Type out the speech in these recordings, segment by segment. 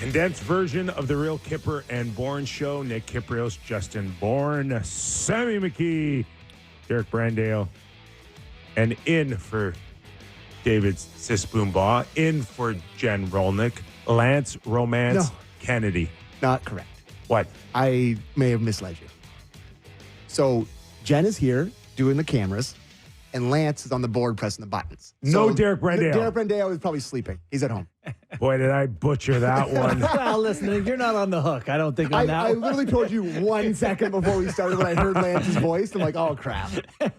Condensed version of the real Kyper and Bourne show. Nick Kypreos, Justin Bourne, Sammy McKee, Derek Brandale, and in for David Sisboombaugh, in for Jen Rolnick, Lance Romance Kennedy. Not correct. What? I may have misled you. So Jen is here doing the cameras, and Lance is on the board pressing the buttons. No So Derek Brandale. Derek Brandale is probably sleeping. He's at home. Boy, did I butcher that one. Well, listen, you're not on the hook. I don't think on that I one. literally told you 1 second before we started when I heard Lance's voice. I'm like, oh, crap.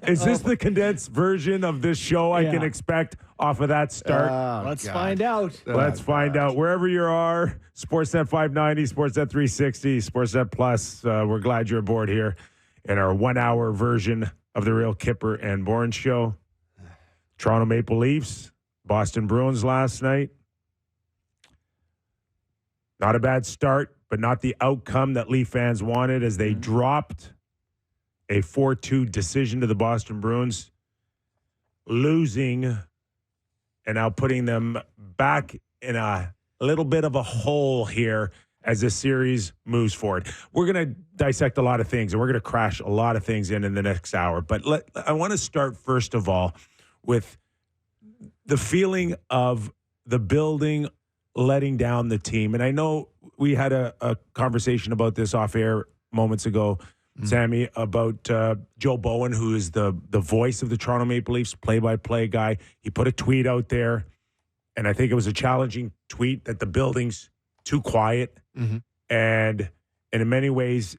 Is this the condensed version of this show I can expect off of that start? Let's find out. Let's find out. Wherever you are, Sportsnet 590, Sportsnet 360, Sportsnet Plus, we're glad you're aboard here in our 1 hour version of the real Kyper and Bourne show. Toronto Maple Leafs, Boston Bruins last night. Not a bad start, but not the outcome that Leaf fans wanted as they dropped a 4-2 decision to the Boston Bruins, losing and now putting them back in a little bit of a hole here as this series moves forward. We're going to dissect a lot of things, and we're going to crash a lot of things in the next hour. But I want to start, first of all, with the feeling of the building letting down the team. And I know we had a conversation about this off air moments ago, Sammy, about Joe Bowen, who is the voice of the Toronto Maple Leafs, play-by-play guy. He put a tweet out there, and I think it was a challenging tweet that the building's too quiet. And in many ways,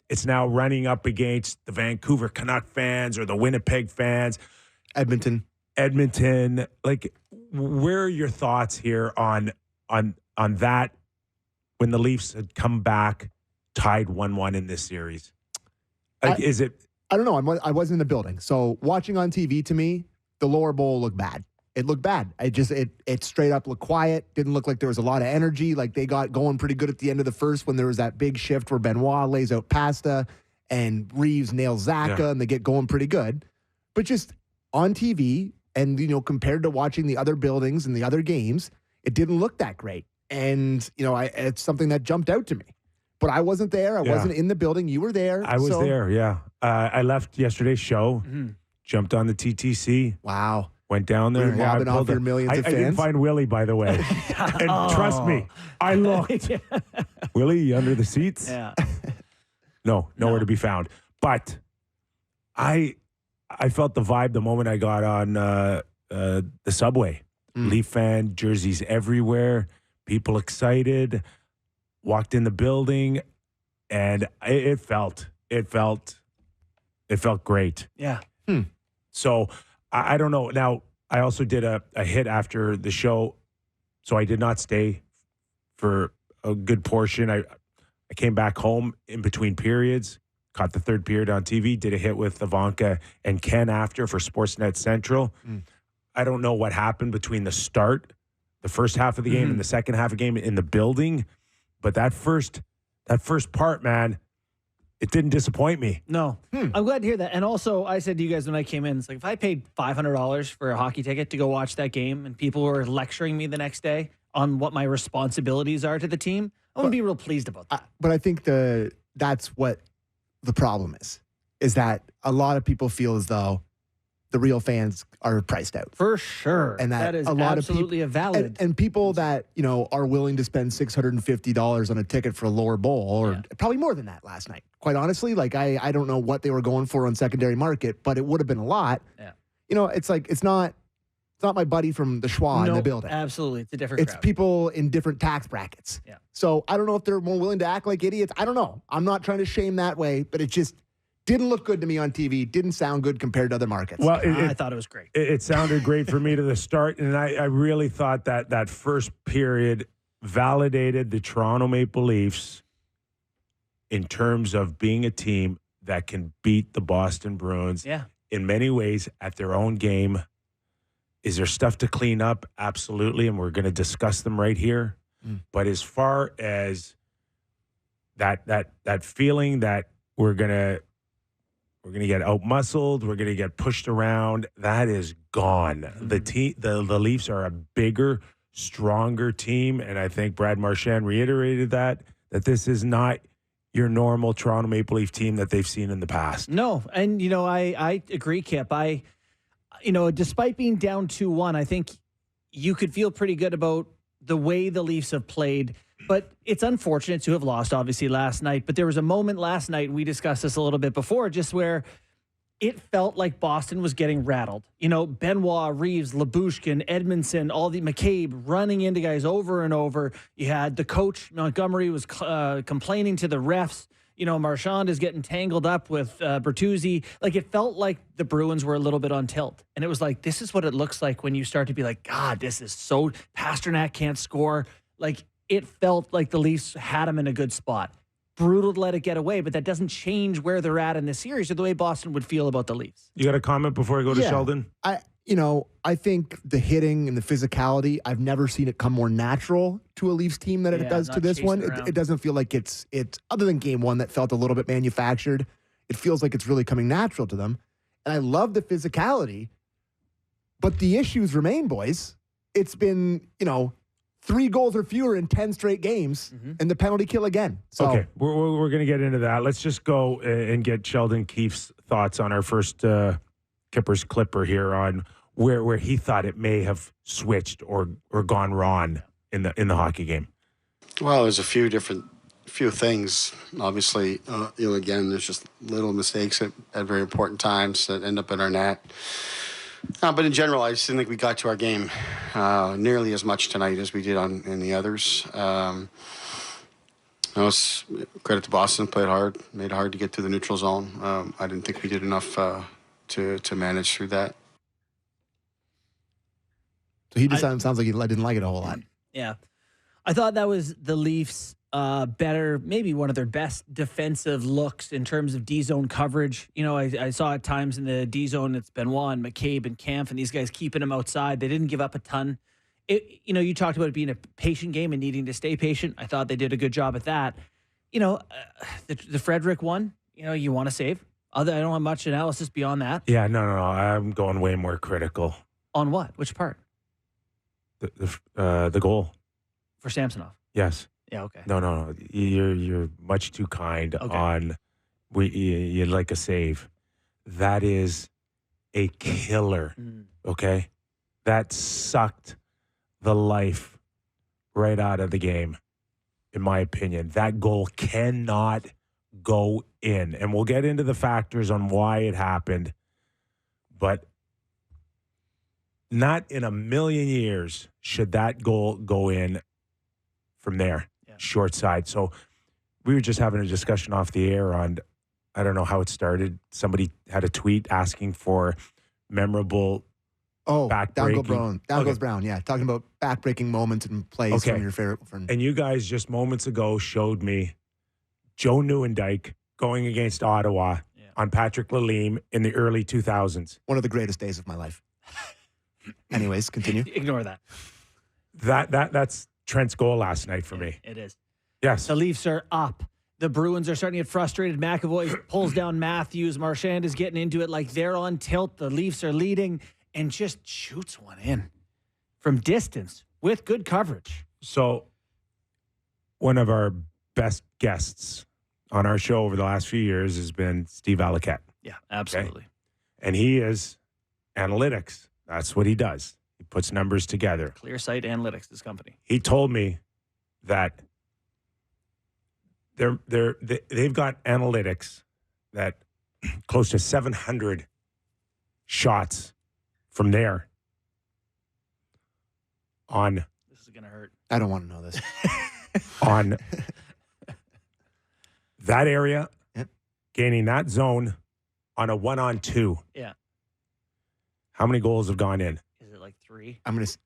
it's now running up against the Vancouver Canuck fans or the Winnipeg fans. Edmonton. Like, where are your thoughts here on that when the Leafs had come back tied 1-1 in this series? Like, is it? I don't know. I wasn't in the building. So watching on TV, to me, the lower bowl looked bad. It looked bad. It straight up looked quiet. Didn't look like there was a lot of energy. Like, they got going pretty good at the end of the first when there was that big shift where Benoit lays out Pasta and Reeves nails Zaka, and they get going pretty good. But just on TV and, compared to watching the other buildings and the other games, it didn't look that great. And, it's something that jumped out to me. But I wasn't there. I wasn't in the building. You were there. I was there, yeah. I left yesterday's show, jumped on the TTC. Wow. Went down there. You're lobbing off your millions of fans? I didn't find Willie, by the way. And trust me, I looked. Willie, you under the seats? Yeah. No, nowhere to be found. But I felt the vibe the moment I got on the subway. Leaf fan jerseys everywhere, people excited, walked in the building, and it felt great. Yeah. So I don't know. Now, I also did a hit after the show, so I did not stay for a good portion. I came back home in between periods, caught the third period on TV, did a hit with Ivanka and Ken after for Sportsnet Central. I don't know what happened between the start, the first half of the game, and the second half of the game in the building, but that first part, man, it didn't disappoint me. No. I'm glad to hear that. And also, I said to you guys when I came in, it's like, if I paid $500 for a hockey ticket to go watch that game and people were lecturing me the next day on what my responsibilities are to the team, I'm going to be real pleased about that. But I think that's what the problem is that a lot of people feel as though the real fans are priced out. For sure. And that is a lot absolutely of people, a valid. and people that, are willing to spend $650 on a ticket for a lower bowl, or probably more than that last night. Quite honestly, like I don't know what they were going for on secondary market, but it would have been a lot. Yeah. It's like it's not my buddy from the Schwa in the building. Absolutely. It's a different It's crowd. people in different tax brackets. Yeah. So I don't know if they're more willing to act like idiots. I don't know. I'm not trying to shame that way, but it just didn't look good to me on TV. Didn't sound good compared to other markets. Well, I thought it was great. It sounded great for me to the start, and I really thought that first period validated the Toronto Maple Leafs in terms of being a team that can beat the Boston Bruins in many ways at their own game. Is there stuff to clean up? Absolutely, and we're going to discuss them right here. But as far as that feeling that we're going to get out-muscled, we're going to get pushed around, that is gone. The Leafs are a bigger, stronger team, and I think Brad Marchand reiterated that this is not your normal Toronto Maple Leaf team that they've seen in the past. No, and I agree, Kip. Despite being down 2-1, I think you could feel pretty good about the way the Leafs have played. But it's unfortunate to have lost, obviously, last night. But there was a moment last night, and we discussed this a little bit before, just where it felt like Boston was getting rattled. Benoit, Reeves, Labushkin, Edmondson, all the McCabe running into guys over and over. You had the coach, Montgomery, was complaining to the refs. Marchand is getting tangled up with Bertuzzi. Like, it felt like the Bruins were a little bit on tilt. And it was like, this is what it looks like when you start to be like, God, this is so... Pasternak can't score. Like, it felt like the Leafs had him in a good spot. Brutal to let it get away, but that doesn't change where they're at in the series or the way Boston would feel about the Leafs. You got a comment before I go to Sheldon? I think the hitting and the physicality, I've never seen it come more natural to a Leafs team than it does to this one. It doesn't feel like it's other than game one that felt a little bit manufactured. It feels like it's really coming natural to them. And I love the physicality, but the issues remain, boys. It's been, 3 goals or fewer in 10 straight games, and the penalty kill again. So, okay, we're going to get into that. Let's just go and get Sheldon Keefe's thoughts on our first Kipper's Clipper here on where he thought it may have switched or gone wrong in the hockey game. Well, there's a few things. Obviously, again, there's just little mistakes at very important times that end up in our net. But in general, I just didn't think we got to our game nearly as much tonight as we did in the others. Credit to Boston, played hard, made it hard to get to the neutral zone. I didn't think we did enough to manage through that. So he just sounds like he didn't like it a whole lot. Yeah. I thought that was the Leafs' better, maybe one of their best defensive looks in terms of D-zone coverage. I saw at times in the D-zone, it's Benoit and McCabe and Kampf and these guys keeping them outside. They didn't give up a ton. You talked about it being a patient game and needing to stay patient. I thought they did a good job at that. The Frederick one, you want to save. I don't have much analysis beyond that. Yeah, no. I'm going way more critical. On what? Which part? The goal. For Samsonov? Yes. Yeah, okay. No. You're much too kind on you'd like a save. That is a killer. Okay? That sucked the life right out of the game, in my opinion. That goal cannot go in. And we'll get into the factors on why it happened. But not in a million years should that goal go in from there, short side. So we were just having a discussion off the air on, I don't know how it started. Somebody had a tweet asking for memorable back-breaking. Down goes Brown, yeah. Talking about back-breaking moments and plays from your favorite friend. And you guys just moments ago showed me Joe Nieuwendyk going against Ottawa on Patrick Lalime in the early 2000s. One of the greatest days of my life. Anyways, continue. Ignore that. That's Trent's goal last night for me. It is. Yes. The Leafs are up. The Bruins are starting to get frustrated. McAvoy pulls down Matthews. Marchand is getting into it like they're on tilt. The Leafs are leading and just shoots one in from distance with good coverage. So one of our best guests on our show over the last few years has been Steve Alliquette. Yeah, absolutely. Okay? And he is analytics. That's what he does. He puts numbers together. Clear Sight Analytics, this company. He told me that they've got analytics that close to 700 shots from there on. This is going to hurt. I don't want to know this. On that area, gaining that zone on a 1-on-2. Yeah. How many goals have gone in? Is it like 3? I'm going to...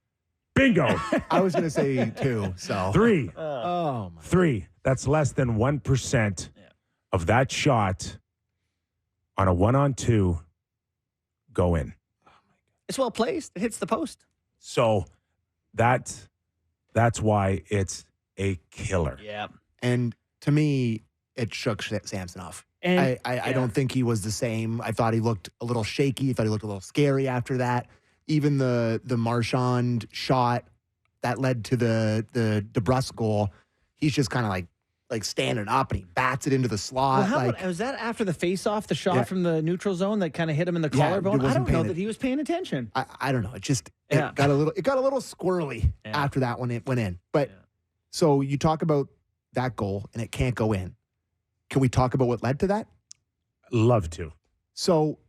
Bingo! I was going to say 2, so... 3. Oh, my... 3. That's less than 1% of that shot on a 1-on-2 go in. It's well placed. It hits the post. So that's why it's a killer. Yeah. And to me, it shook Samsonov. And I don't think he was the same. I thought he looked a little shaky. I thought he looked a little scary after that. Even the Marchand shot, that led to the DeBrusque goal, he's just kind of like standing up and he bats it into the slot. Well, how like, about, was that after the face-off, the shot from the neutral zone that kind of hit him in the collarbone? I don't know that he was paying attention. I don't know. It just it got a little squirrely after that when it went in. But so you talk about that goal and it can't go in. Can we talk about what led to that? Love to. So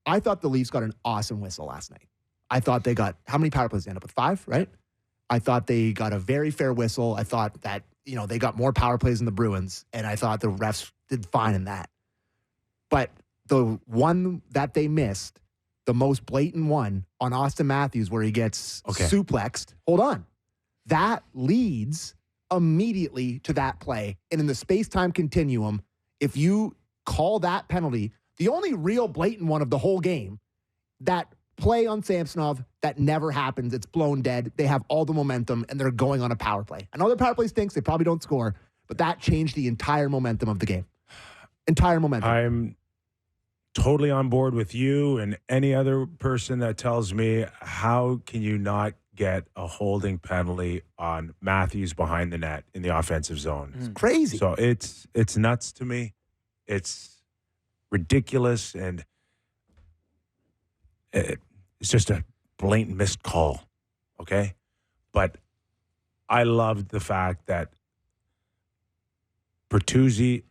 I thought the Leafs got an awesome whistle last night. I thought they got, how many power plays they end up with? 5, right? I thought they got a very fair whistle. I thought that, they got more power plays than the Bruins, and I thought the refs did fine in that. But the one that they missed, the most blatant one on Austin Matthews where he gets suplexed, hold on, that leads immediately to that play. And in the space-time continuum, if you call that penalty, the only real blatant one of the whole game, that play on Samsonov, that never happens. It's blown dead. They have all the momentum, and they're going on a power play. I know their power play stinks. They probably don't score, but that changed the entire momentum of the game. Entire momentum. I'm totally on board with you and any other person that tells me, how can you not get a holding penalty on Matthews behind the net in the offensive zone? It's crazy. So it's nuts to me. It's ridiculous, and it's just a blatant missed call, okay? But I loved the fact that Bertuzzi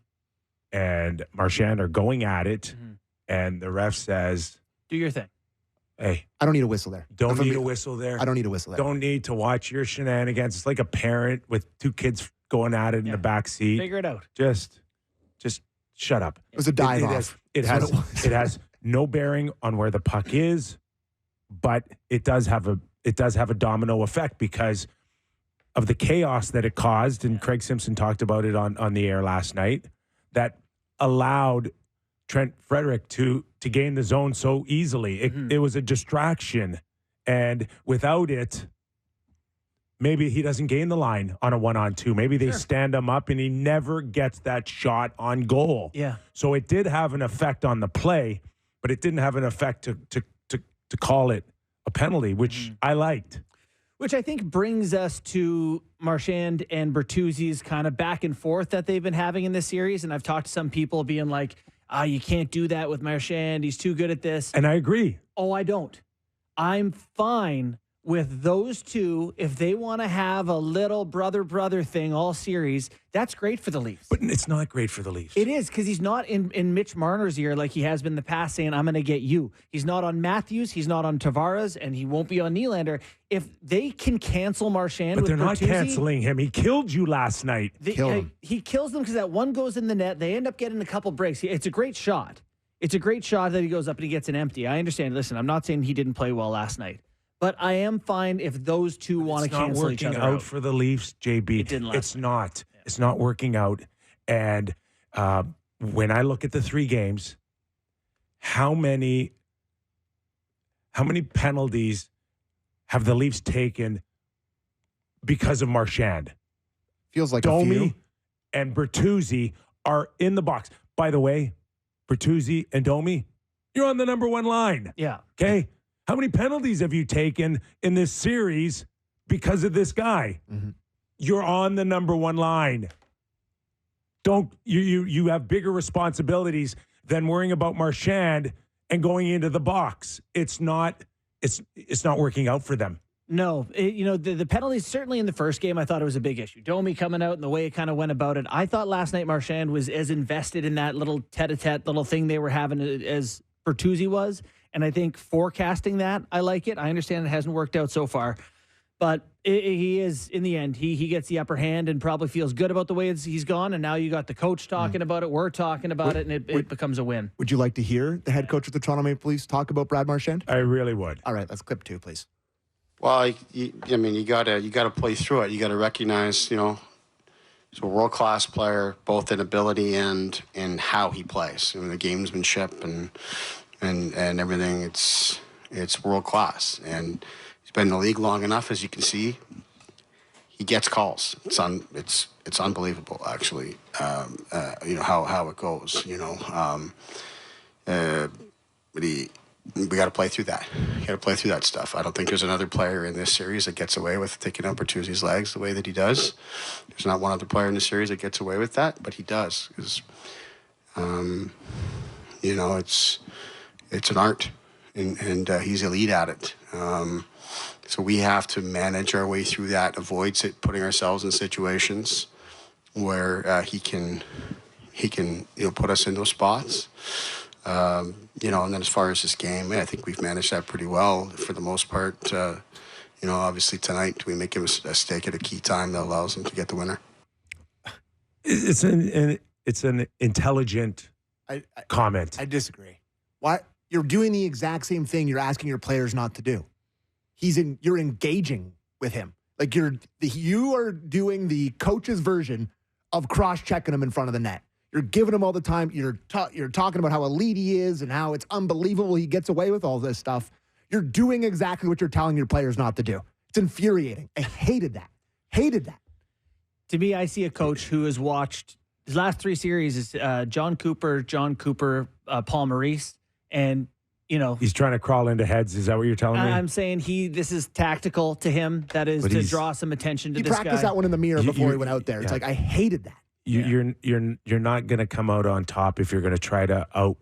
and Marchand are going at it, and the ref says, do your thing. Hey. I don't need a whistle there. Don't need a whistle there. I don't need a whistle there. Don't need to watch your shenanigans. It's like a parent with 2 kids going at it in the back seat. Figure it out. Just shut up. It was a dive-off. It has no bearing on where the puck is, but it does have a domino effect because of the chaos that it caused, and Craig Simpson talked about it on the air last night, that allowed Trent Frederick to gain the zone so easily. It was a distraction, and without it, maybe he doesn't gain the line on a 1-on-2. Maybe they stand him up and he never gets that shot on goal. Yeah. So it did have an effect on the play, but it didn't have an effect to call it a penalty, which I liked. Which I think brings us to Marchand and Bertuzzi's kind of back and forth that they've been having in this series. And I've talked to some people being like, you can't do that with Marchand. He's too good at this. And I agree. Oh, I don't. I'm fine with those two. If they want to have a little brother thing all series, that's great for the Leafs. But it's not great for the Leafs. It is, because he's not in Mitch Marner's ear like he has been in the past saying, I'm going to get you. He's not on Matthews. He's not on Tavares, and he won't be on Nylander. If they can cancel Marchand with Bertuzzi. But they're not canceling him. He killed you last night. He kills them because that one goes in the net. They end up getting a couple breaks. It's a great shot. It's a great shot that he goes up and he gets an empty. I understand. Listen, I'm not saying he didn't play well last night. But I am fine if those two want to cancel each other out. It's not working out for the Leafs, JB. It didn't last It's not. Yeah. It's not working out. And when I look at the 3 games, how many penalties have the Leafs taken because of Marchand? Feels like Domi a few. And Bertuzzi are in the box. By the way, Bertuzzi and Domi, you're on the number 1 line. Yeah. Okay? How many penalties have you taken in this series because of this guy? You're on the number 1 line. Don't you have bigger responsibilities than worrying about Marchand and going into the box. It's not working out for them. No, the penalties, certainly in the first game, I thought it was a big issue. Domi coming out and the way it kind of went about it. I thought last night Marchand was as invested in that little tete-a-tete little thing they were having as Bertuzzi was. And I think forecasting that, I like it. I understand it hasn't worked out so far. But he is, in the end, he gets the upper hand and probably feels good about the way he's gone. And now you got the coach talking about it. We're talking about it, and it becomes a win. Would you like to hear the head coach of the Toronto Maple Leafs talk about Brad Marchand? I really would. All right, let's clip 2, please. Well, you gotta play through it. You gotta recognize, he's a world-class player, both in ability and in how he plays. The gamesmanship and everything, it's world class, and he's been in the league long enough. As you can see, he gets calls. It's unbelievable, actually. How it goes. But we got to play through that. You got to play through that stuff. I don't think there's another player in this series that gets away with taking out Bertuzzi's legs the way that he does. There's not one other player in the series that gets away with that, but he does. Because, you know, it's an art, and he's elite at it. So we have to manage our way through that, avoid putting ourselves in situations where he can put us in those spots. You know, and then as far as this game, I think we've managed that pretty well for the most part. You know, obviously tonight we make him a stake at a key time that allows him to get the winner. It's an intelligent comment. I disagree. Why? You're doing the exact same thing you're asking your players not to do. You're engaging with him. Like you are doing the coach's version of cross-checking him in front of the net. You're giving him all the time. You're talking about how elite he is and how it's unbelievable he gets away with all this stuff. You're doing exactly what you're telling your players not to do. It's infuriating. I hated that. Hated that. To me, I see a coach who has watched his last 3 series is John Cooper, Paul Maurice, and you know he's trying to crawl into heads. Is that what you're telling me? I'm saying this is tactical to him. That is to draw some attention to this guy. He practiced that one in the mirror before he went out there. It's like I hated that. You're not going to come out on top if you're going to try to out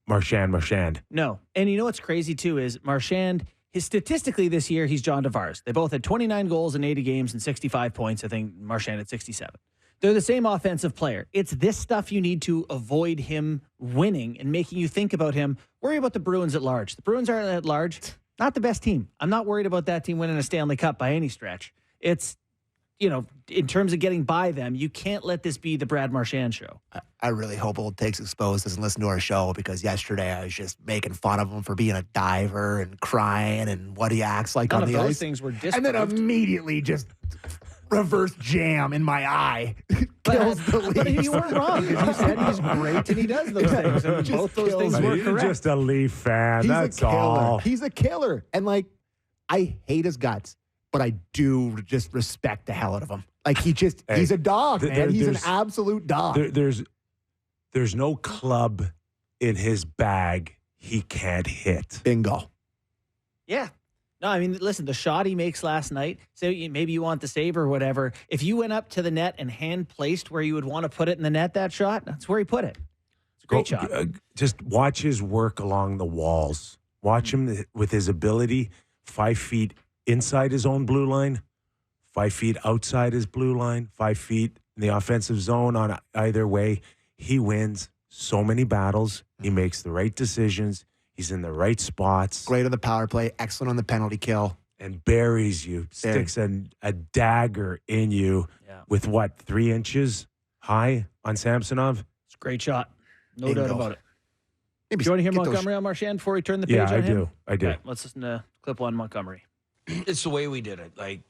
Marchand. No, and you know what's crazy too is Marchand. Statistically this year he's John Tavares. They both had 29 goals in 80 games and 65 points. I think Marchand had 67. They're the same offensive player. It's this stuff you need to avoid him winning and making you think about him. Worry about the Bruins at large. The Bruins are at large. Not the best team. I'm not worried about that team winning a Stanley Cup by any stretch. It's, you know, in terms of getting by them, you can't let this be the Brad Marchand show. I really hope Old Takes Exposed doesn't listen to our show, because yesterday I was just making fun of him for being a diver and crying and what he acts like on the ice. None of those things were disproved. And then immediately just reverse jam in my eye. Kills the Leafs. But you weren't wrong, because you said he's great and he does those things. And both those things were correct. Just a Leaf fan. He's That's a killer. all. He's a killer. And like, I hate his guts, but I do just respect the hell out of him. Like he's a dog, man. He's an absolute dog. There's no club in his bag he can't hit. Bingo. Yeah. No, I mean, listen, the shot he makes last night, so maybe you want the save or whatever. If you went up to the net and hand placed where you would want to put it in the net, that shot, that's where he put it. It's a great shot. Just watch his work along the walls. Watch him with his ability, 5 feet inside his own blue line, 5 feet outside his blue line, 5 feet in the offensive zone on either way. He wins so many battles. He makes the right decisions. He's in the right spots. Great on the power play. Excellent on the penalty kill. And buries you. Sticks a dagger in you with 3 inches high on Samsonov. It's a great shot. No doubt about it. Maybe do you want to hear Montgomery on Marchand before we turn the page on him? I do. Okay, let's listen to clip 1, Montgomery. It's the way we did it. Like,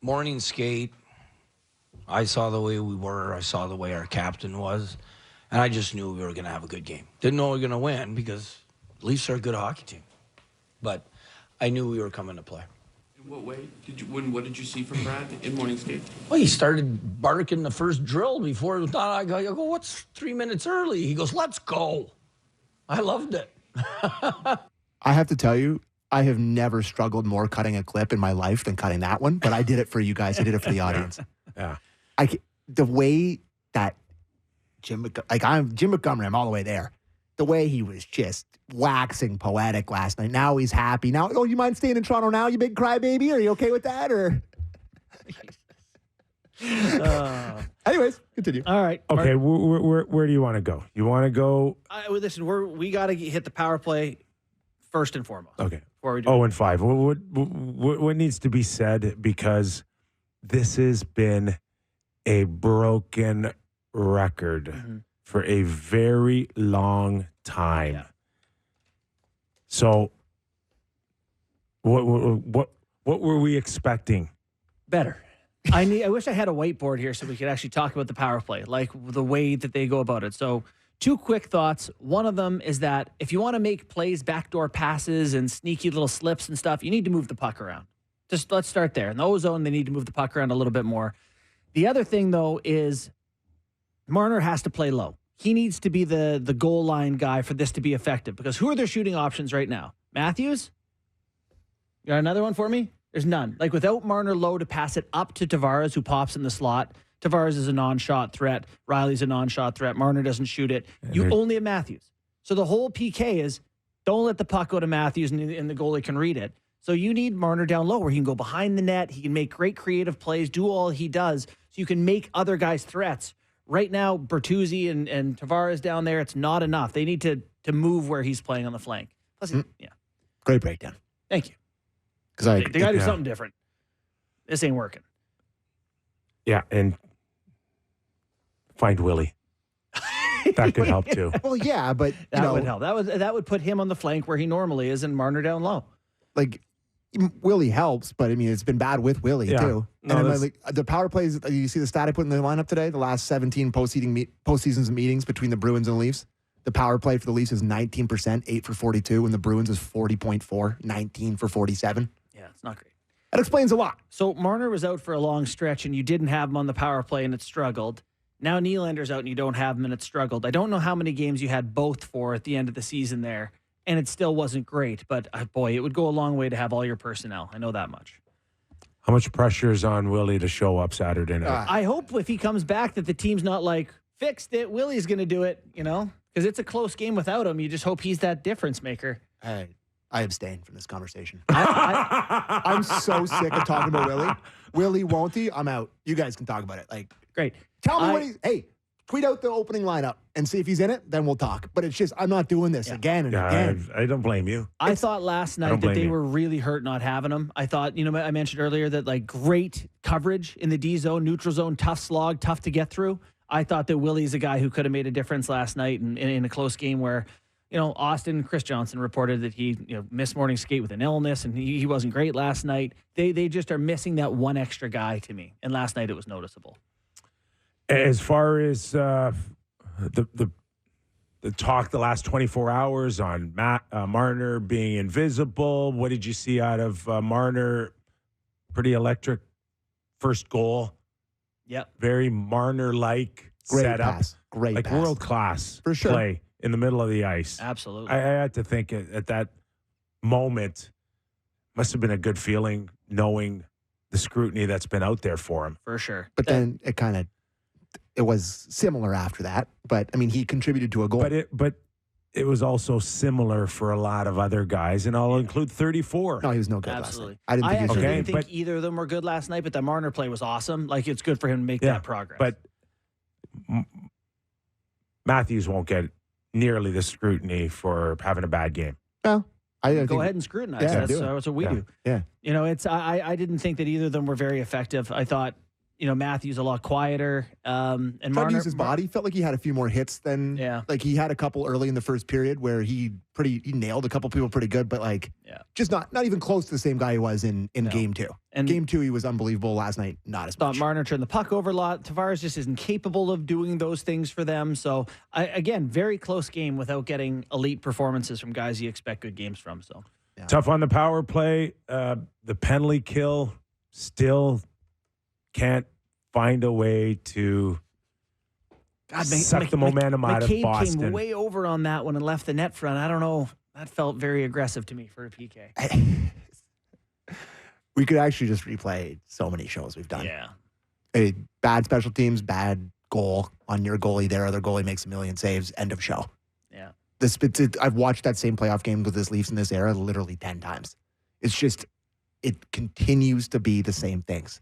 morning skate, I saw the way we were. I saw the way our captain was. And I just knew we were going to have a good game. Didn't know we were going to win, because Leafs are a good hockey team. But I knew we were coming to play. In what way? What did you see from Brad in morning skate? Well, he started barking the first drill before it was done. I go, what's 3 minutes early? He goes, let's go. I loved it. I have to tell you, I have never struggled more cutting a clip in my life than cutting that one, but I did it for you guys. I did it for the audience. Yeah. The way that I'm Jim Montgomery, I'm all the way there. The way he was just waxing poetic last night. Now he's happy. Now, you mind staying in Toronto now, you big crybaby? Are you okay with that? Or anyways, continue. All right. Okay, where do you want to go? You want to go? Listen, we got to hit the power play first and foremost. Okay. Before we do 0-5. What needs to be said, because this has been a broken record for a very long time. Yeah. So, what were we expecting? Better. I wish I had a whiteboard here so we could actually talk about the power play, like the way that they go about it. So, 2 quick thoughts. One of them is that if you want to make plays, backdoor passes, and sneaky little slips and stuff, you need to move the puck around. Just let's start there. In the O-zone, they need to move the puck around a little bit more. The other thing, though, is Marner has to play low. he needs to be the goal line guy for this to be effective. Because who are their shooting options right now? Matthews? You got another one for me? There's none. Like, without Marner low to pass it up to Tavares, who pops in the slot. Tavares is a non-shot threat. Riley's a non-shot threat. Marner doesn't shoot it. You only have Matthews. So the whole PK is don't let the puck go to Matthews and the goalie can read it. So you need Marner down low where he can go behind the net. He can make great creative plays, do all he does, so you can make other guys threats. Right now, Bertuzzi and Tavares down there, it's not enough. They need to move where he's playing on the flank. Plus, yeah. Great breakdown. Thank you. Because They got to do something different. This ain't working. Yeah, and find Willie. That could help too. Well, yeah, but that would help. That would put him on the flank where he normally is, and Marner down low. Like, Willie helps, but I mean, it's been bad with Willie too. No, and like, the power plays. You see the stat I put in the lineup today. The last 17 postseason meetings between the Bruins and the Leafs. The power play for the Leafs is 19%, 8 for 42, and the Bruins is 40.4, 19 for 47. Yeah, it's not great. That explains a lot. So Marner was out for a long stretch, and you didn't have him on the power play, and it struggled. Now Nylander's out, and you don't have him, and it struggled. I don't know how many games you had both for at the end of the season there, and it still wasn't great. But, boy, it would go a long way to have all your personnel. I know that much. How much pressure is on Willie to show up Saturday night? I hope if he comes back that the team's not like, fixed it, Willie's going to do it, because it's a close game without him. You just hope he's that difference maker. I abstain from this conversation. I'm so sick of talking about Willie. Willie, won't he? I'm out. You guys can talk about it. Like, great. Tell me what he's... Hey, tweet out the opening lineup and see if he's in it, then we'll talk. But it's just, I'm not doing this again and again. I don't blame you. I thought last night that they were really hurt not having him. I thought, I mentioned earlier that, like, great coverage in the D zone, neutral zone, tough slog, tough to get through. I thought that Willie's a guy who could have made a difference last night in a close game where, Chris Johnson reported that he missed morning skate with an illness and he wasn't great last night. They just are missing that one extra guy to me. And last night it was noticeable. As far as the talk the last 24 hours on Marner being invisible, what did you see out of Marner? Pretty electric first goal. Yep. Very Marner-like Great setup. pass. Great like pass. world-class For sure. play in the middle of the ice. Absolutely. I had to think at that moment, must have been a good feeling knowing the scrutiny that's been out there for him. For sure. But then it was similar after that. But, I mean, he contributed to a goal. But it was also similar for a lot of other guys, and I'll include 34. No, he was no good Absolutely. last night. I didn't think he was didn't think either of them were good last night, but the Marner play was awesome. Like, it's good for him to make that progress. But Matthews won't get nearly the scrutiny for having a bad game. Well, go ahead and scrutinize. Yeah, That's what we do. Yeah. I didn't think that either of them were very effective. I thought, Matthews a lot quieter. And Tried Marner to use his body. Felt like he had a few more hits than like he had a couple early in the first period where he nailed a couple people pretty good, but just not even close to the same guy he was in game two. And game two he was unbelievable. Last night, not as much. Marner turned the puck over a lot. Tavares just isn't capable of doing those things for them. So again, very close game without getting elite performances from guys you expect good games from. So tough on the power play. The penalty kill still can't find a way to suck the momentum out of Boston. Came way over on that one and left the net front. I don't know. That felt very aggressive to me for a PK. We could actually just replay so many shows we've done. Yeah. Bad special teams, bad goal on your goalie. Their other goalie makes a million saves. End of show. Yeah. I've watched that same playoff game with this Leafs in this era literally 10 times. It's just, it continues to be the same things.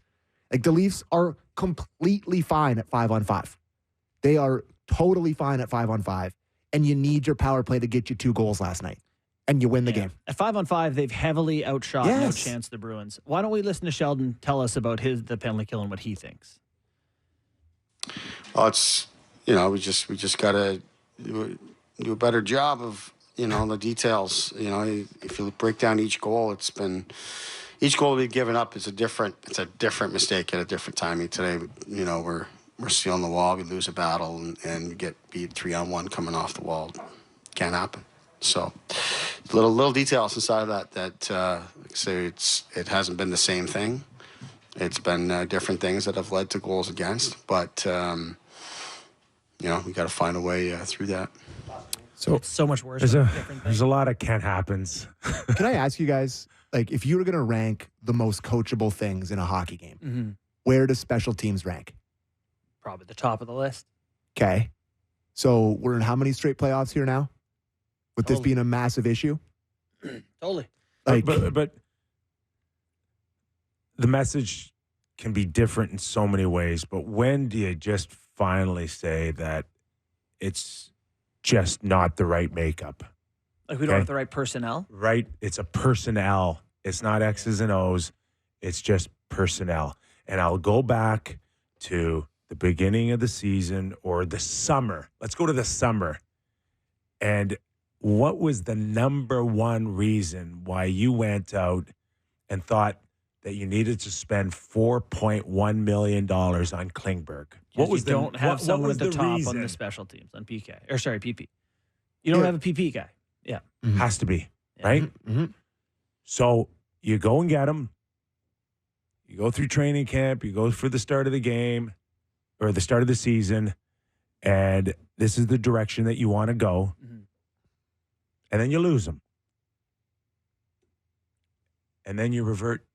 Like, the Leafs are completely fine at 5-on-5. They are totally fine at 5-on-5. And you need your power play to get you 2 goals last night. And you win the game. At 5-on-5, they've heavily outshot No Chance the Bruins. Why don't we listen to Sheldon tell us about the penalty kill and what he thinks? Well, it's, we just got to do a better job of, the details. If you break down each goal, each goal we've given up is a different mistake at a different timing. Today, we're sealing the wall. We lose a battle and get beat 3-on-1 coming off the wall. Can't happen. So little details inside of that like I say, it hasn't been the same thing. It's been different things that have led to goals against. But we got to find a way through that. So It's so much worse. than different There's things. a lot of can't happens. can I ask you guys, like, if you were going to rank the most coachable things in a hockey game, Mm-hmm. where does special teams rank? Probably the top of the list. Okay. So we're in how many straight playoffs here now? With this Totally. being a massive issue? Totally. Like, But the message can be different in so many ways. But when do you just finally say that it's just not the right makeup? Like we don't Okay. have the right personnel. Right? It's a personnel. It's not X's and O's. It's just personnel. And I'll go back to the beginning of the season or the summer. Let's go to the summer. And what was the number one reason why you went out and thought that you needed to spend $4.1 million on Klingberg? What was you don't have someone was at the top on reason? the special teams on PK or sorry PP. You don't Yeah. have a PP guy. Yeah. Has to be, Yeah. right? Mm-hmm. So you go and get him. You go through training camp. You go for the start of the game or the start of the season, and this is the direction that you want to go. Mhm. And then you lose them. And then you revert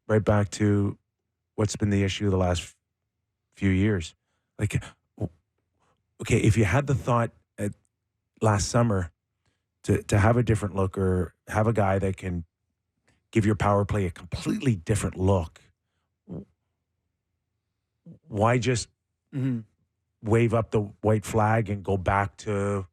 right back to what's been the issue the last few years. Like, okay, if you had the thought last summer to have a different look or have a guy that can give your power play a completely different look, why just Mm-hmm. wave up the white flag and go back to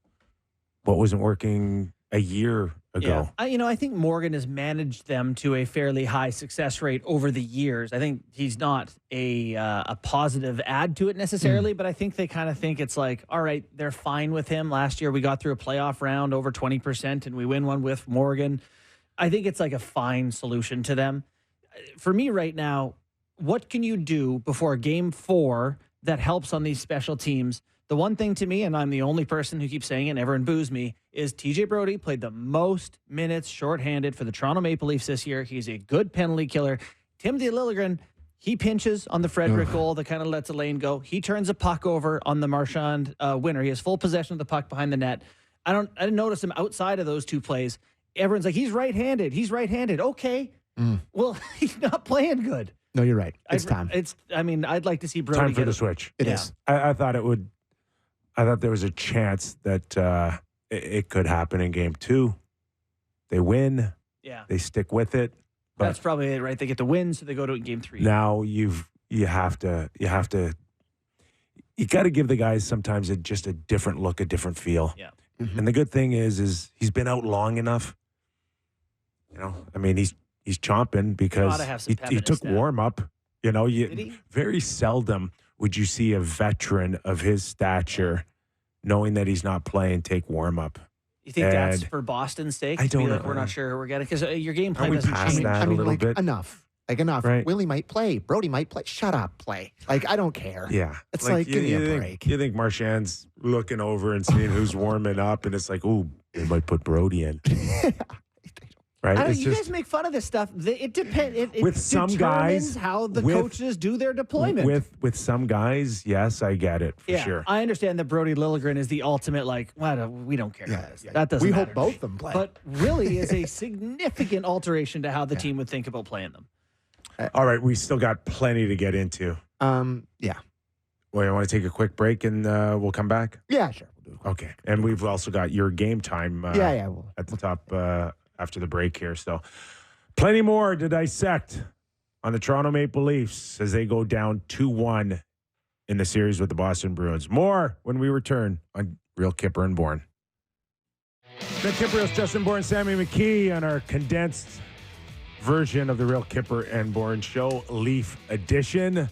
what wasn't working a year ago? Yeah. I think Morgan has managed them to a fairly high success rate over the years. I think he's not a positive add to it necessarily, but I think they kind of think it's like, all right, they're fine with him. Last year we got through a playoff round over 20% and we win one with Morgan. I think it's like a fine solution to them. For me right now, what can you do before game 4 that helps on these special teams? The one thing to me, and I'm the only person who keeps saying it and everyone boos me, is TJ Brodie played the most minutes shorthanded for the Toronto Maple Leafs this year. He's a good penalty killer. Timothy Liljegren, he pinches on the Frederick goal that kind of lets a lane go. He turns a puck over on the Marchand winner. He has full possession of the puck behind the net. I didn't notice him outside of those two plays. Everyone's like, he's right-handed. He's right-handed. Okay. Well, he's not playing good. No, you're right. It's time. I'd like to see Brodie Time for get the it. switch. It yeah. is. I thought it would. I thought there was a chance that it could happen in game 2. They win. Yeah. They stick with it. But That's probably it, right? They get the win, so they go to game 3. now you got to give the guys sometimes just a different look, a different feel. Yeah. And the good thing is he's been out long enough. I mean, he's chomping because Gotta have some he pep took in his warm up. Did he? Very seldom would you see a veteran of his stature, knowing that he's not playing, take warm up. You think that's And for Boston's sake? I To be don't like, know. we're not sure who we're getting because your game plan we doesn't past change. that? A little like, bit. enough. Like, enough. Right. Willie might play. Brodie might play. Shut up, play. Like, I don't care. Yeah. It's like, give me a think, break. You think Marchand's looking over and seeing who's warming up, and it's like, ooh, they might put Brodie in. Right? I don't, It's you just guys make fun of this stuff. It depends. It With some determines guys, how the with- coaches do their deployment. with some guys, yes, I get it for sure. I understand that Brodie Liljegren is the ultimate. Like, well, we don't care. guys. That doesn't. We matter. hope both of them play. But really, is a significant alteration to how the team would think about playing them. All right, we still got plenty to get into. Yeah. Well, you want to take a quick break and we'll come back? Yeah, sure. We'll do it. Okay. And we've also got your game time Yeah. at the top after the break here. So plenty more to dissect on the Toronto Maple Leafs as they go down 2-1 in the series with the Boston Bruins. More when we return on Real Kyper and Bourne. The Kypreos, Justin Bourne, Sammy McKee on our condensed version of the Real Kyper and Bourne show, Leaf edition.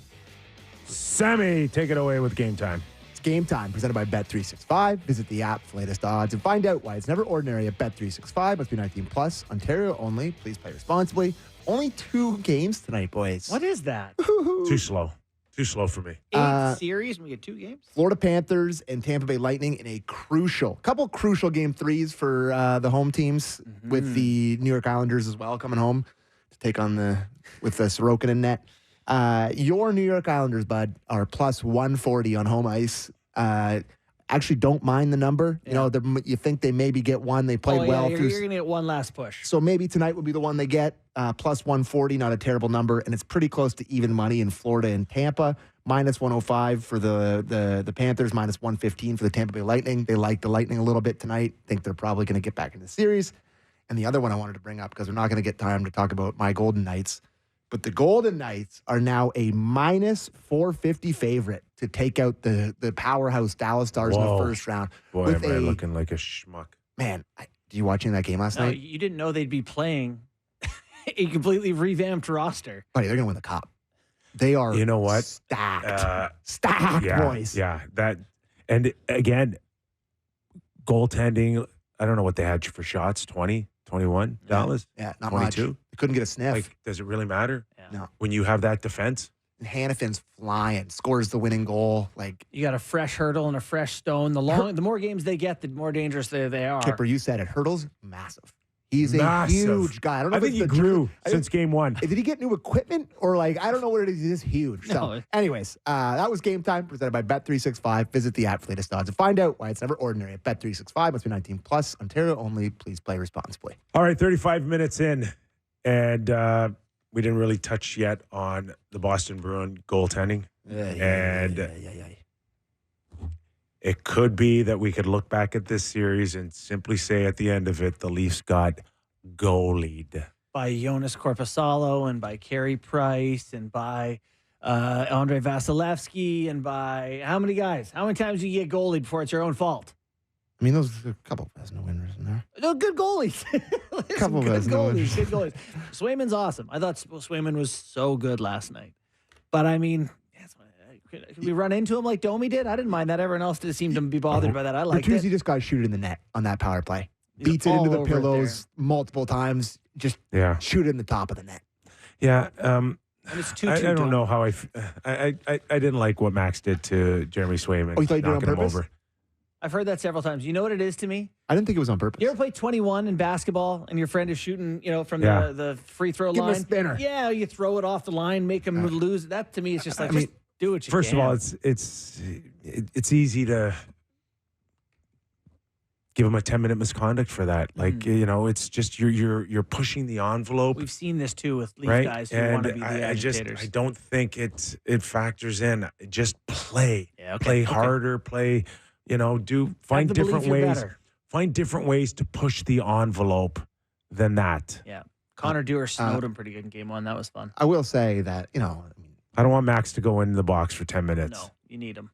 Sammy, take it away with game time. It's game time presented by Bet365. Visit the app for latest odds and find out why it's never ordinary at Bet365. Must be 19 plus. Ontario only. Please play responsibly. Only 2 games tonight, boys. What is that? Too slow. Too slow for me. 8 series and we get 2 games. Florida Panthers and Tampa Bay Lightning in a couple crucial game 3s for the home teams with the New York Islanders as well coming home to take on with the Sorokin and net. Your New York Islanders, bud, are plus 140 on home ice. actually don't mind the number. You know, you think they maybe get one. They played well. You're going to get one last push. So maybe tonight would be the one they get. Plus 140, not a terrible number. And it's pretty close to even money in Florida and Tampa. Minus 105 for the Panthers, minus 115 for the Tampa Bay Lightning. They like the Lightning a little bit tonight. Think they're probably going to get back in the series. And the other one I wanted to bring up, because we're not going to get time to talk about my Golden Knights, but the Golden Knights are now a minus 450 favorite to take out the powerhouse Dallas Stars in the first round. Boy, am I looking like a schmuck. Man, did you watching that game last night? You didn't know they'd be playing a completely revamped roster. Buddy, they're going to win the Cup. They are, you know what, stacked, stacked, boys. Yeah, and again, goaltending. I don't know what they had for shots. 20, 21, Dallas. Yeah, not 22. much. They couldn't get a sniff. Like, does it really matter? Yeah. No. When you have that defense. And Hannafin's flying, scores the winning goal. Like, you got a fresh hurdle and a fresh stone. The more games they get, the more dangerous they are. Kyper, you said it. Hurdle's massive. He's massive. a huge guy. I don't know. I think he grew since game one. Did he get new equipment or I don't know what it is. He's just huge. So, No. anyways, that was Game Time presented by Bet365. Visit the app for latest odds and find out why it's never ordinary at Bet365. Must be 19 plus. Ontario only. Please play responsibly. All right, 35 minutes in, and we didn't really touch yet on the Boston Bruin goaltending. It could be that we could look back at this series and simply say at the end of it, the Leafs got goalied. By Jonas Korpisalo and by Carey Price and by Andre Vasilevsky and by how many guys? How many times do you get goalied before it's your own fault? I mean, those are a couple of Vezina winners in there. No, good goalies. Couple of Vezina winners. Good goalies. Swayman's awesome. I thought Swayman was so good last night. But I mean, could we run into him like Domi did? I didn't mind that. Everyone else did seem to be bothered by that. I liked Bertuzzi it. just got to shoot it in the net on that power play. He's Beats it into all the over it pillows multiple times. Just shoot it in the top of the net. Yeah. And it's 2-2 I don't know how I didn't like what Max did to Jeremy Swayman. Oh, you thought he did it on knocking him purpose? over. I've heard that several times. You know what it is to me? I didn't think it was on purpose. You ever play 21 in basketball and your friend is shooting, from Yeah. the free throw Give him a line? spinner. Yeah, you throw it off the line, make him lose. That to me is just like, just do what you First can. of all, it's easy to give him a 10-minute misconduct for that. Like, it's just you're pushing the envelope. We've seen this too with Leaf right? guys who And want to be the agitators. I don't think it factors in. Just play. Yeah, okay, Play okay. harder, find Have the different belief you're ways. better. Find different ways to push the envelope than that. Yeah. Connor Dewar snowed him pretty good in game one. That was fun. I will say that, I don't want Max to go in the box for 10 minutes. No, you need him.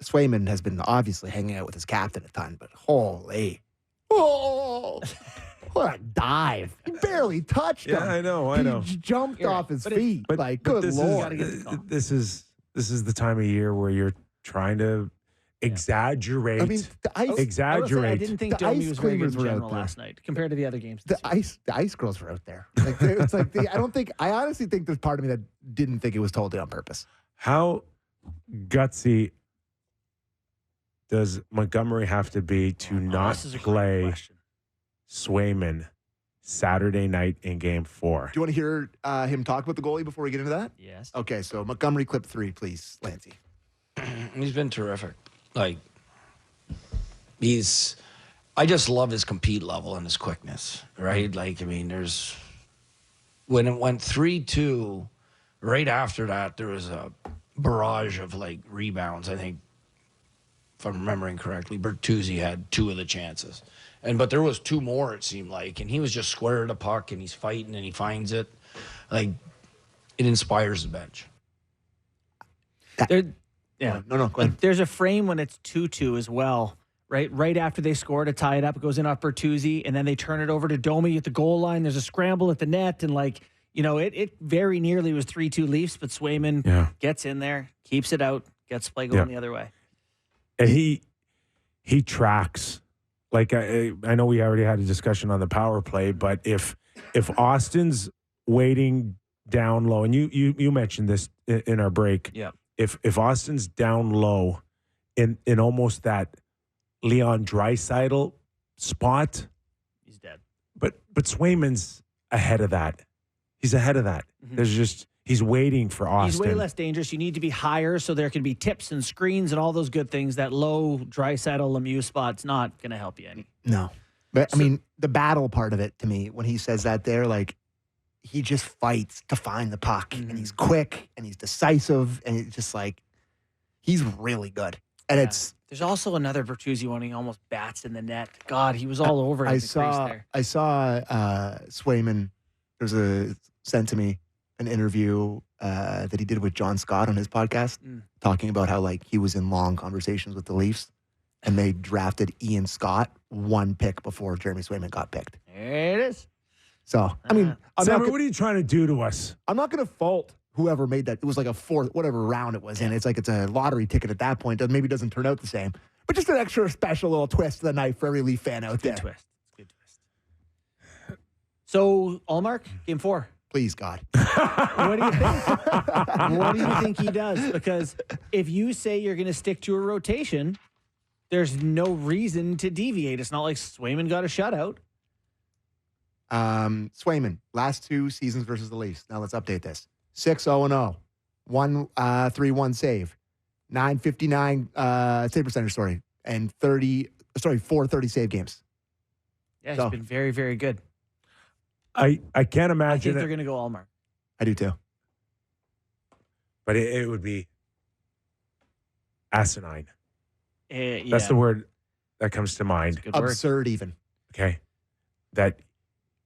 Swayman has been obviously hanging out with his captain a ton, but holy. Oh, what a dive. He barely touched him. Yeah, I know. He jumped You're off right. his But feet. But Good this Lord. This is the time of year where you're trying to exaggerate. I mean, the ice, I will say, I exaggerate. didn't think The Domi ice was very good in cleaners were out general there. last night compared to the other games. the This year. ice girls were out there. Like, it's like I honestly think there's part of me that didn't think it was totally on purpose. How gutsy does Montgomery have to be to not This is a great play question. Swayman Saturday night in Game 4? Do you want to hear him talk about the goalie before we get into that? Yes. Okay, so Montgomery clip 3, please, Lancey. He's been terrific. Like, I just love his compete level and his quickness, right? Like, I mean, when it went 3-2, right after that, there was a barrage of, rebounds. I think, if I'm remembering correctly, Bertuzzi had 2 of the chances. But there was 2 more, it seemed like, and he was just square to puck, and he's fighting, and he finds it. Like, it inspires the bench. Yeah. No, go ahead. There's a frame when it's 2-2 as well, right? Right after they score to tie it up, it goes in off Bertuzzi, and then they turn it over to Domi at the goal line. There's a scramble at the net, and it very nearly was 3-2 Leafs, but Swayman gets in there, keeps it out, gets play going the other way. And he tracks. Like, I know we already had a discussion on the power play, but if Austin's waiting down low, and you mentioned this in our break, if Austin's down low in almost that Leon Draisaitl spot, He's dead. but Swayman's ahead of that. He's ahead of that. Mm-hmm. There's just He's waiting for Austin. He's way less dangerous. You need to be higher so there can be tips and screens and all those good things. That low Draisaitl Lemieux spot's not going to help you any. No. But, I mean, the battle part of it to me, when he says that there, like, he just fights to find the puck. And he's quick and he's decisive. And it's just like, he's really good. And There's also another Bertuzzi one. He almost bats in the net. God, he was all over I the crease there. I saw Swayman. Sent to me an interview that he did with John Scott on his podcast, talking about how like he was in long conversations with the Leafs, and they drafted Ian Scott 1 pick before Jeremy Swayman got picked. There it is. So I mean, Sam, what are you trying to do to us? I'm not going to fault whoever made that. It was like a fourth, whatever round it was in. It's like it's a lottery ticket at that point. That maybe doesn't turn out the same, but just an extra special little twist to the night for every Leaf fan out there. Good twist. Good twist. So Allmark, game 4. Please, God. What do you think? What do you think he does? Because if you say you're going to stick to a rotation, there's no reason to deviate. It's not like Swayman got a shutout. Swayman, last 2 seasons versus the Leafs. Now let's update this. 6-0-0. 1-3-1 save. 959 save percentage, and 430 save games. Yeah, he's been very, very good. I can't imagine I think it, they're going to go Allmark. I do too. but it would be asinine. Yeah. That's the word that comes to mind. Good word. Absurd, even. Okay. That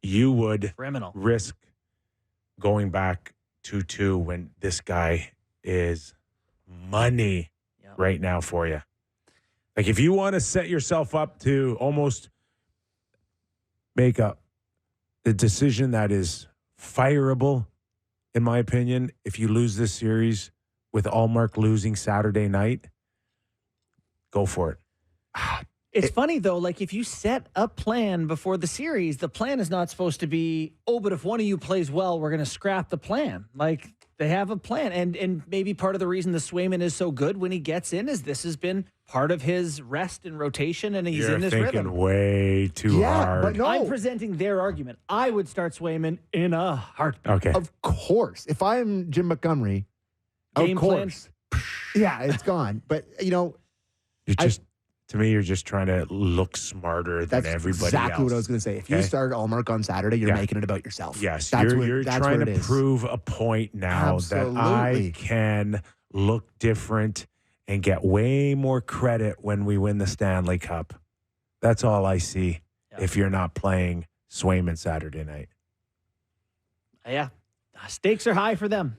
you would Criminal. risk going back 2-2 when this guy is money right now for you. Like, if you want to set yourself up to almost make a decision that is fireable, in my opinion, if you lose this series with Allmark losing Saturday night, go for it. It's funny, though, like if you set a plan before the series, the plan is not supposed to be, oh, but if one of you plays well, we're going to scrap the plan. Like, they have a plan. And maybe part of the reason the Swayman is so good when he gets in is this has been part of his rest and rotation, and he's in this rhythm. You're thinking way too hard. But no. I'm presenting their argument. I would start Swayman in a heartbeat. Okay. Of course. If I'm Jim Montgomery, Game of course. Yeah, it's gone. But, you're just, to me, you're just trying to look smarter than that's everybody exactly else. what I was going to say. If you start Allmark on Saturday, you're making it about yourself. Yes, that's you're that's trying what to it is. prove a point now that I can look different and get way more credit when we win the Stanley Cup. That's all I see if you're not playing Swayman Saturday night. Yeah. Stakes are high for them.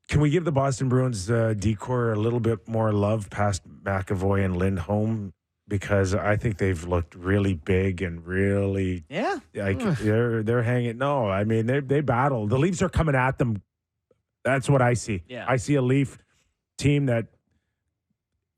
Can we give the Boston Bruins decor a little bit more love past McAvoy and Lindholm? Because I think they've looked really big and really they're hanging. No, I mean they battle. The Leafs are coming at them. That's what I see. Yeah. I see a Leaf team that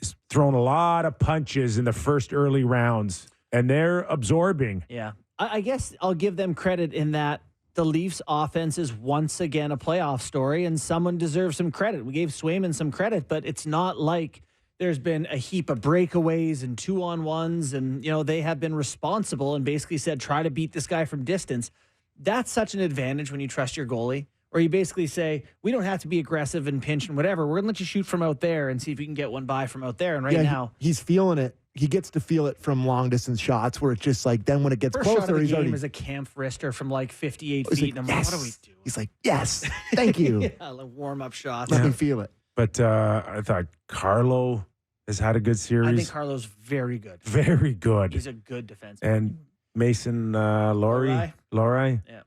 is throwing a lot of punches in the first early rounds, and they're absorbing. Yeah. I guess I'll give them credit in that the Leafs offense is once again a playoff story, and someone deserves some credit. We gave Swayman some credit, but it's not like there's been a heap of breakaways and 2-on-1s, and, they have been responsible and basically said, try to beat this guy from distance. That's such an advantage when you trust your goalie, or you basically say, we don't have to be aggressive and pinch and whatever. We're going to let you shoot from out there and see if you can get one by from out there. And now he's feeling it. He gets to feel it from long distance shots where it's just like, then when it gets first closer, shot of the he's game already is a Camp Wrister from like 58 he's feet. like, And I'm yes. like, what do we do? He's like, yes, thank you. Like warm-up shots. Let me feel it. But I thought Carlo has had a good series. I think Carlo's very good. Very good. He's a good defenseman. And Mason Laurie, Yeah.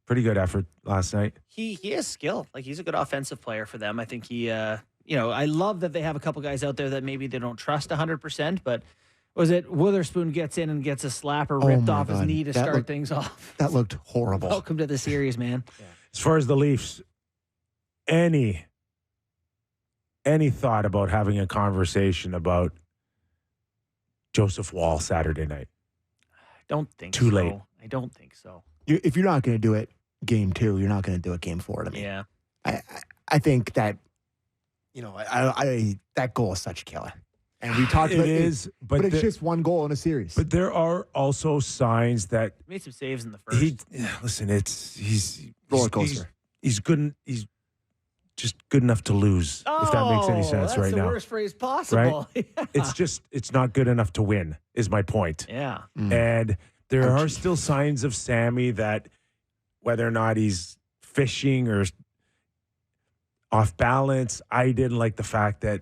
pretty good effort last night. He has skill. Like, he's a good offensive player for them. I think he, I love that they have a couple guys out there that maybe they don't trust 100%, but was it Witherspoon gets in and gets a slapper ripped off his knee to start things off? That looked horrible. Welcome to the series, man. Yeah. As far as the Leafs, any thought about having a conversation about Joseph Wall Saturday night? I don't think Too late. I don't think so. If you're not going to do it game 2, you're not going to do it game 4 to me. Yeah. I think that, that goal is such a killer. And we talked about It is, but it's just one goal in a series. But there are also signs that He made some saves in the first. listen. He's Roller coaster. He's good. He's just good enough to lose. If that makes any sense, that's right the now. worst phrase possible. It's not good enough to win. Is my point. Yeah. And there are still signs of Sammy that whether or not he's fishing or off balance, I didn't like the fact that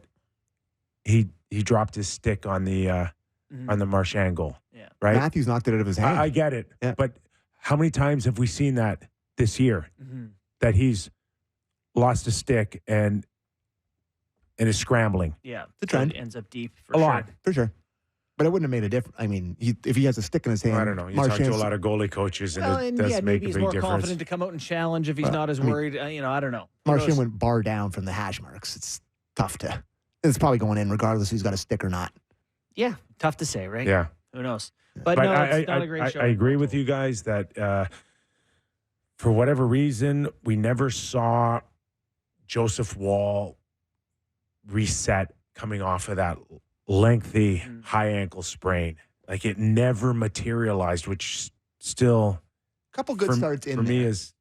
he dropped his stick on the Marchand goal. Yeah. Right? Matthews knocked it out of his hand. I get it. Yeah. But how many times have we seen that this year? That he's lost a stick and is scrambling. Yeah. The trend. It ends up deep for A sure. lot. For sure. But it wouldn't have made a difference. I mean, if he has a stick in his hand, I don't know. You talk to a lot of goalie coaches, and Well, it and does yeah, make maybe a he's big more difference. confident to come out and challenge if he's not as worried. I don't know. Who Marchand knows? went bar down from the hash marks. It's tough to. It's probably going in regardless if he's got a stick or not. Yeah, tough to say, right? Yeah. Who knows? But But no, it's not a great show. I agree with you guys that for whatever reason, we never saw Joseph Wall reset coming off of that lengthy high ankle sprain. Like it never materialized, which still A couple good starts in for there. me is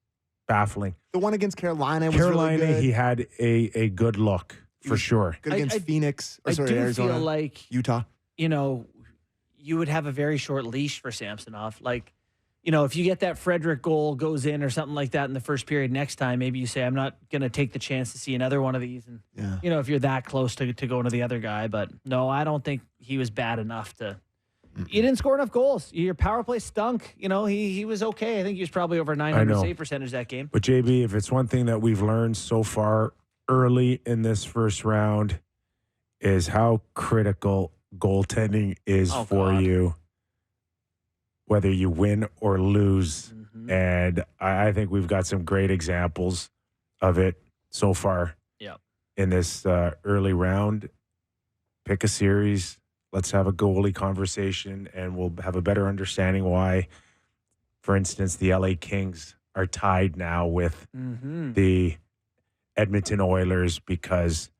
baffling. The one against Carolina was Carolina, really good. he had a good look for sure. Good against I- Phoenix. Or I sorry, do Arizona. feel like Utah. You would have a very short leash for Samsonov. Like, if you get that Frederick goal goes in or something like that in the first period next time, maybe you say, I'm not going to take the chance to see another one of these. And, Yeah. if you're that close to going to the other guy. But no, I don't think he was bad enough to. You didn't score enough goals. Your power play stunk. He was okay. I think he was probably over 900 know. save percentage that game. But JB, if it's one thing that we've learned so far early in this first round is how critical goaltending is for God. you, whether you win or lose. And I think we've got some great examples of it so far in this early round. Pick a series. Let's have a goalie conversation, and we'll have a better understanding why, for instance, the LA Kings are tied now with the Edmonton Oilers because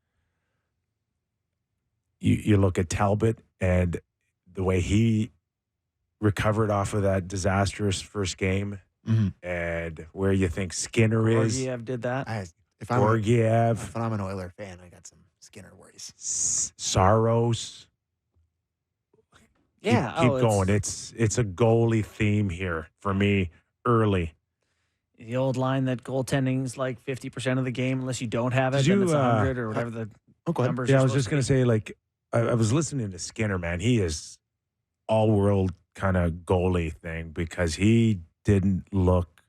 you look at Talbot and the way he recovered off of that disastrous first game and where you think Skinner is. Georgiev did that. If I'm an Oiler fan, I got some Skinner worries. Saros. Yeah. Keep going. It's a goalie theme here for me early. The old line that goaltending's like 50% of the game unless you don't have it, Did then you, it's 100 or whatever the numbers Yeah, are I was just going to say, like, I was listening to Skinner, man. He is all-world kind of goalie thing because he didn't look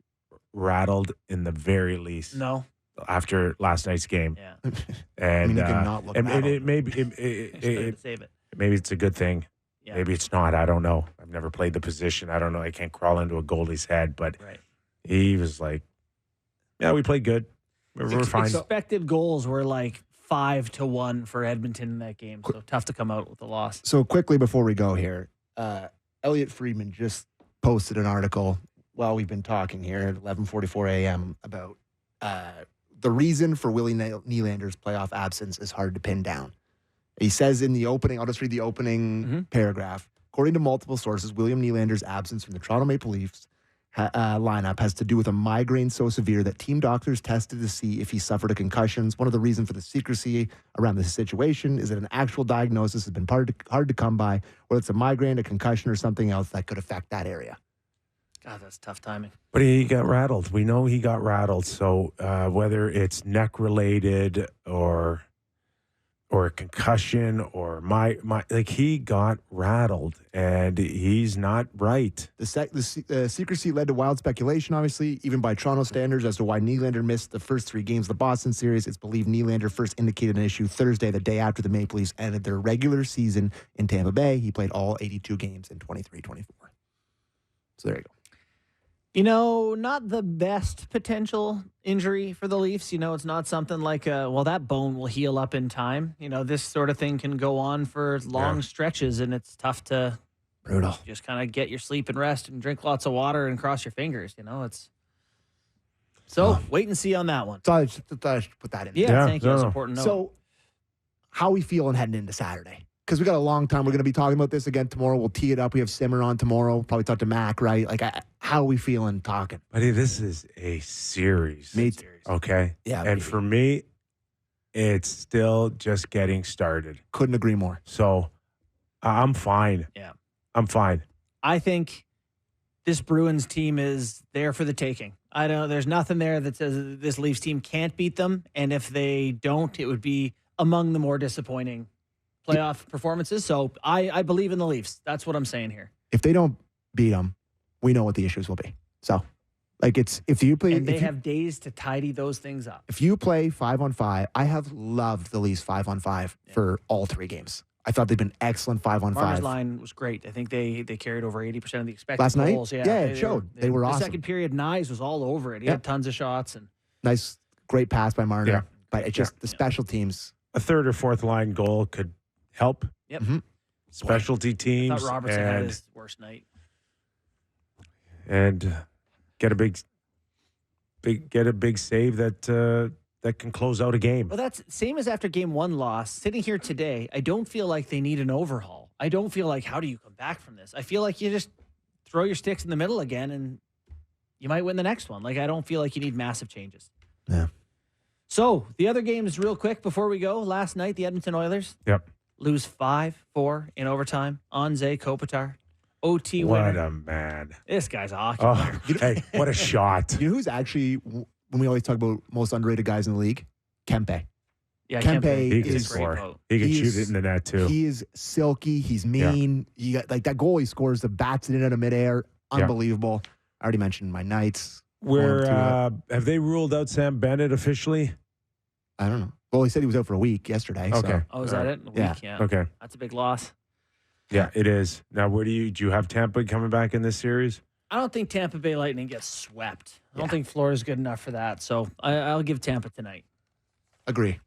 rattled in the very least. No. After last night's game. Yeah. And, he did not look and rattled. it maybe to save it. maybe it's a good thing. Yeah. Maybe it's not. I don't know. I've never played the position. I don't know. I can't crawl into a goalie's head, but he was like, yeah, we played good. We're fine. Expected goals were like 5-1 for Edmonton in that game. So tough to come out with a loss. So quickly before we go here, Elliot Friedman just posted an article while we've been talking here at 11:44 a.m. about the reason for Willie Nylander's playoff absence is hard to pin down. He says in the opening, I'll just read the opening paragraph. According to multiple sources, William Nylander's absence from the Toronto Maple Leafs lineup has to do with a migraine so severe that team doctors tested to see if he suffered a concussion. One of the reasons for the secrecy around this situation is that an actual diagnosis has been hard to come by, whether it's a migraine, a concussion, or something else that could affect that area. God, that's tough timing. But he got rattled. We know he got rattled. So whether it's neck related or a concussion or like he got rattled and he's not right. The secrecy led to wild speculation, obviously, even by Toronto standards, as to why Nylander missed the first 3 games of the Boston series. It's believed Nylander first indicated an issue Thursday, the day after the Maple Leafs ended their regular season in Tampa Bay. He played all 82 games in 23-24. So there you go. Not the best potential injury for the Leafs. It's not something like, that bone will heal up in time. This sort of thing can go on for long stretches, and it's tough to Brutal. Just kind of get your sleep and rest and drink lots of water and cross your fingers. It's so wait and see on that one. Thought I should put that in. Yeah, thank you. That's important. So, how are we feeling heading into Saturday? because we got a long time. We're going to be talking about this again tomorrow. We'll tee it up. We have Simmer on tomorrow. Probably talk to Mac, right? Like, how are we feeling talking? Buddy, this is a series. Okay? Yeah. And for me, it's still just getting started. Couldn't agree more. So I'm fine. Yeah. I'm fine. I think this Bruins team is there for the taking. I don't. There's nothing there that says this Leafs team can't beat them, and if they don't, it would be among the more disappointing playoff performances. So I believe in the Leafs. That's what I'm saying here. If they don't beat them, we know what the issues will be. So, like, it's if you play, and they have days to tidy those things up. If you play 5-on-5, I have loved the Leafs 5-on-5 for all 3 games. I thought they've been excellent 5-on-5. Marner's line was great. I think they carried over 80% of the expected last night. goals. Yeah, it showed. They were awesome. The second period, Nyes was all over it. He had tons of shots and nice, great pass by Marner. Yeah. But it's just the special teams. A third or fourth line goal could help. Yep. Mm-hmm. Specialty I teams. thought Robertson had his worst night. And get a big save that can close out a game. Well, that's same as after game 1 loss. Sitting here today, I don't feel like they need an overhaul. I don't feel like, how do you come back from this? I feel like you just throw your sticks in the middle again and you might win the next one. Like, I don't feel like you need massive changes. Yeah. So, the other games real quick before we go. Last night, the Edmonton Oilers lose 5-4 in overtime. Anze Kopitar. OT winner. What a man. This guy's a hockey player. Hey, what a shot. You know who's actually, when we always talk about most underrated guys in the league? Kempe. Yeah, Kempe He can is score. He can shoot it in the net, too. He is silky. He's mean. You got, like, that goal he scores, the bats it in out of midair. Unbelievable. I already mentioned my Knights. Have they ruled out Sam Bennett officially? I don't know. Well, he said he was out for a week yesterday. Okay. So. Oh, is that it? A week, yeah. Okay. That's a big loss. Yeah, it is. Now, do you have Tampa coming back in this series? I don't think Tampa Bay Lightning gets swept. I don't think Florida's good enough for that. So I'll give Tampa tonight. Agree.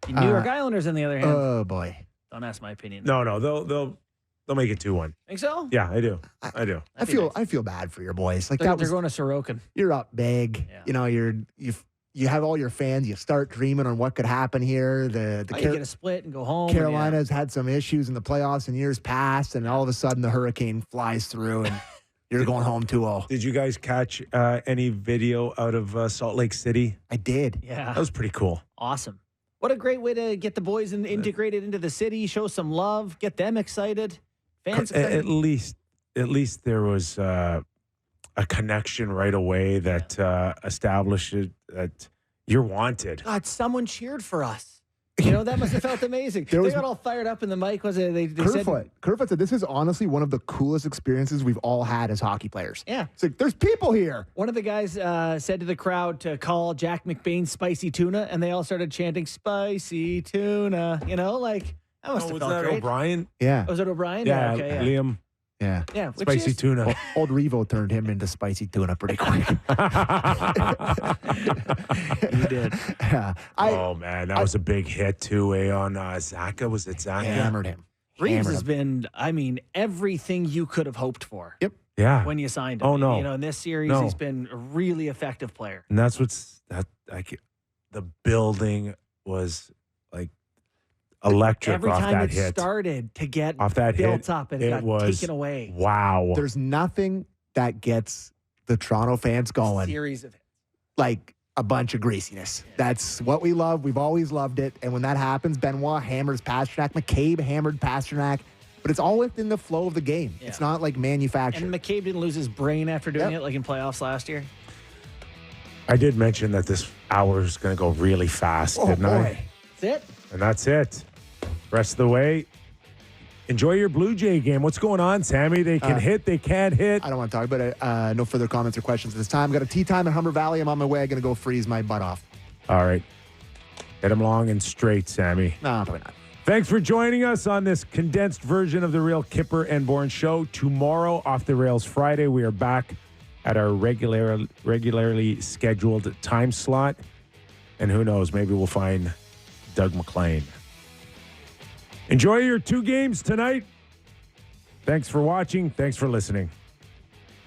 The New York Islanders, on the other hand, Oh, boy. don't ask my opinion. No, they'll make it 2-1. Think so? Yeah, I do. I do. I feel bad for your boys. Like, They're going to Sorokin. you're up big. Yeah. You know, you have all your fans. You start dreaming on what could happen here. You get a split and go home. Carolina's had some issues in the playoffs in years past, and all of a sudden the hurricane flies through, and you're going home 2-0. Did you guys catch any video out of Salt Lake City? I did. Yeah. That was pretty cool. Awesome. What a great way to get the boys integrated into the city, show some love, get them excited. Fans excited. At least there was a connection right away that established that you're wanted. God, someone cheered for us. You know, that must have felt amazing. They got all fired up in the mic. Was it? They said, Kerfoot said, this is honestly one of the coolest experiences we've all had as hockey players. Yeah. It's like, there's people here. One of the guys said to the crowd to call Jack McBain spicy tuna, and they all started chanting spicy tuna. You know, like, that must have Was felt that great. O'Brien? Yeah. Was it O'Brien? Yeah, Okay, yeah. Liam. Yeah. Yeah, which Spicy is- tuna. Old Revo turned him into spicy tuna pretty quick. He did. Yeah. Oh, man. That was a big hit, too, on Zaka. Was it Zaka? Hammered him. Reeves has been, everything you could have hoped for. Yep. Yeah. When you signed him. Oh, no. You know, in this series, No. he's been a really effective player. And that's the building was like electric Every off time that it hit. started to get Off that built hit, up and it got was taken away. Wow. There's nothing that gets the Toronto fans going Series of hits. like a bunch of greasiness. That's what we love. We've always loved it. And when that happens, Benoit hammers Pasternak. McCabe hammered Pasternak. But it's all within the flow of the game. Yeah. It's not like manufactured. And McCabe didn't lose his brain after doing Yep. it like in playoffs last year. I did mention that this hour is going to go really fast, Oh, didn't I? boy. That's it. And that's it. Rest of the way, enjoy your Blue Jay game. What's going on, Sammy? They can hit, they can't hit. I don't want to talk about it. No further comments or questions at this time. Got a tea time in Humber Valley. I'm on my way. I'm going to go freeze my butt off. All right. Hit them long and straight, Sammy. No, probably not. Thanks for joining us on this condensed version of the Real Kyper and Bourne Show. Tomorrow, Off the Rails Friday, we are back at our regularly scheduled time slot. And who knows, maybe we'll find Doug McLean. Enjoy your 2 games tonight. Thanks for watching. Thanks for listening.